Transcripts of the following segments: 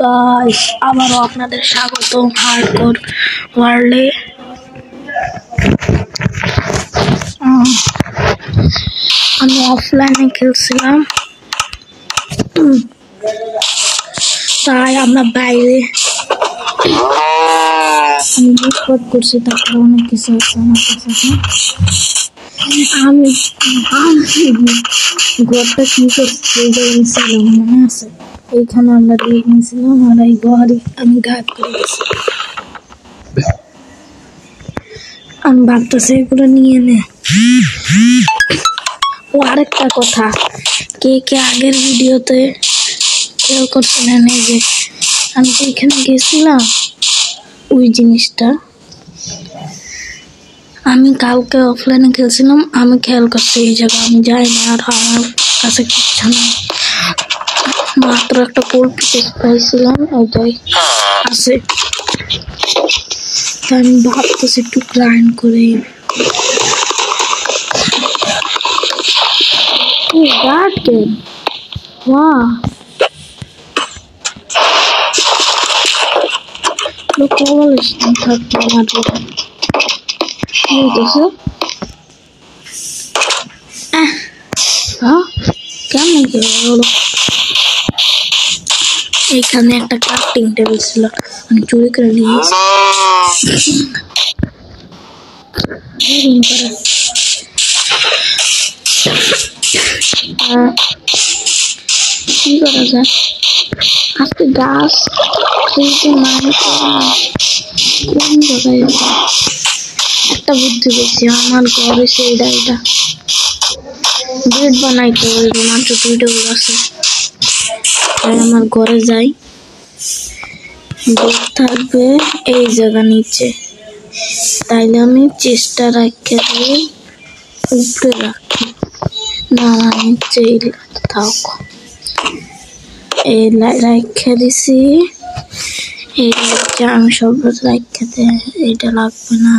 Guys আবারও আপনাদের স্বাগতম হার্ডকোর ওয়ার্ল্ডে। আমি অফলাইনে খেলছিলাম, তাই আমরা বাইরে আমি রেকর্ড করছি। তারপর অনেক কিছু আছে আমার কাছে। আমি ঘরটা কি করছি মনে আছে, এইখানে আমরা দিয়ে নিয়েছিলাম আর এই ঘরে আমি গায়েব করে গেছি। আমি ভাবতেছি এগুলো নিয়ে নে। ও আরেকটা কথা, কে কে আগের ভিডিওতে কেউ করছিলেন এই যে আমি তো এখানে গেছিলাম, ওই জিনিসটা আমি কালকে অফলাইনে খেলছিলাম, আমি খেয়াল করছি এই জায়গা আমি যাই না। আর আমার কাছে কিচ্ছু নেই, মাত্র একটা গোল পিকেট পাইছিলাম, ওইটাই আছে। আমি ভাবতেছি একটু গ্রাইন্ড করে গার্ড গেম। ওয়াও, লোক বলিস না থাকতো আমার কেমন কি হলো। এখানে একটা ক্রাফটিং টেবিল ছিল, আমি চুরি করে নিয়ে কি করা যায় আজকে গাছ কোন জায়গায় একটা বুদ্ধি পেয়েছি। আমার ঘরে সেইটা এটা বেড বানাইতে হবে, মাত্র দুইটা আছে। তাই আমার ঘরে যাই, বেড থাকবে এই জায়গা নিচে, তাইলে আমি চেষ্টা রাখতে দিয়ে উপরে রাখি না, নিচে থাক। এই রাখা দিছি, এই আমি সব রাখা দেয়, এটা লাগবে না,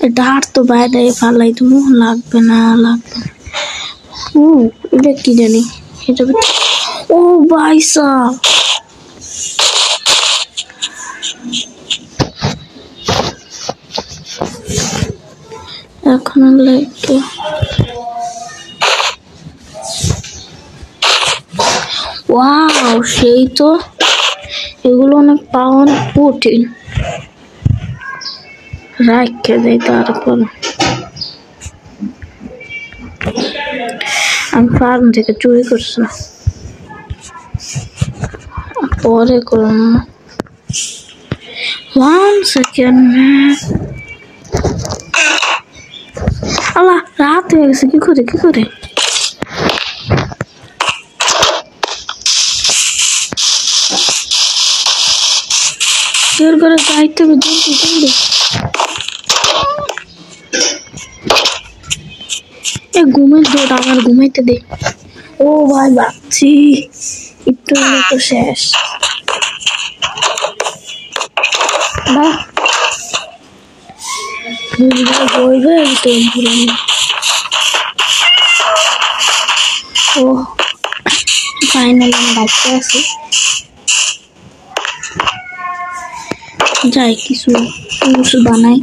এটা আর তো বাইরে ফালাই তুমি লাগবে না। এটা কি জানি, এটা ও বাইসা এখন লাগে। ওয়াও, সেই তো, এগুলো অনেক পাওয়া, অনেক কঠিন। রাখে দেয় তারপর আমি ফার্ম থেকে চুরি করছি, পরে করুন। 1 সেকেন্ড, আল্লাহ রাত হয়ে গেছে, কি করে কেউ করে যাইতে হবে, জলদি ঘুমের দৌড়, আমার ঘুমাইতে দে। ও ভাই ভাবছি একটু তো শেষ। বইবে ও ফাইনালি আমি বাচ্চা আছি। যাই কিছু বানাই।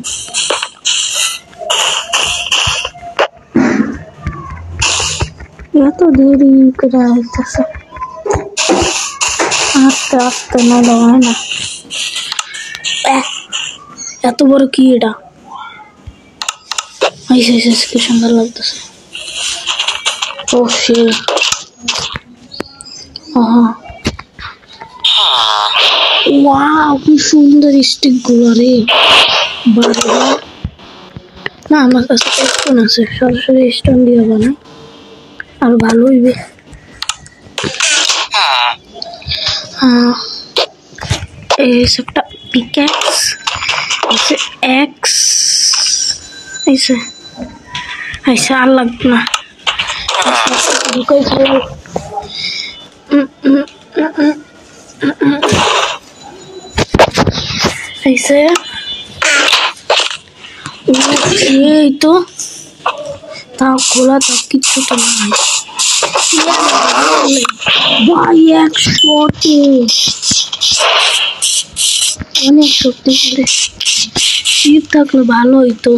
এত দেরি করে আসতেছে, আস্তে আস্তে নরম হয় না। এত বড় কি এটা, কি সুন্দর লাগতেছে। ও শিট, ওয়াও কি সুন্দর স্টিক গুলো রে। না আমার কাছে স্টোন আছে, সরাসরি স্টোন দিয়ে বানাই আর ভালো হইবে। এই একটা পিক্যাক্স আছে, এক্স আইসে আর লাগবে না। এই তো তাও খোলা, তো কিচ্ছু তো নাই। ভাই এক শটে অনেক শক্তিশালী শিপ থাকলে ভালো হইতো।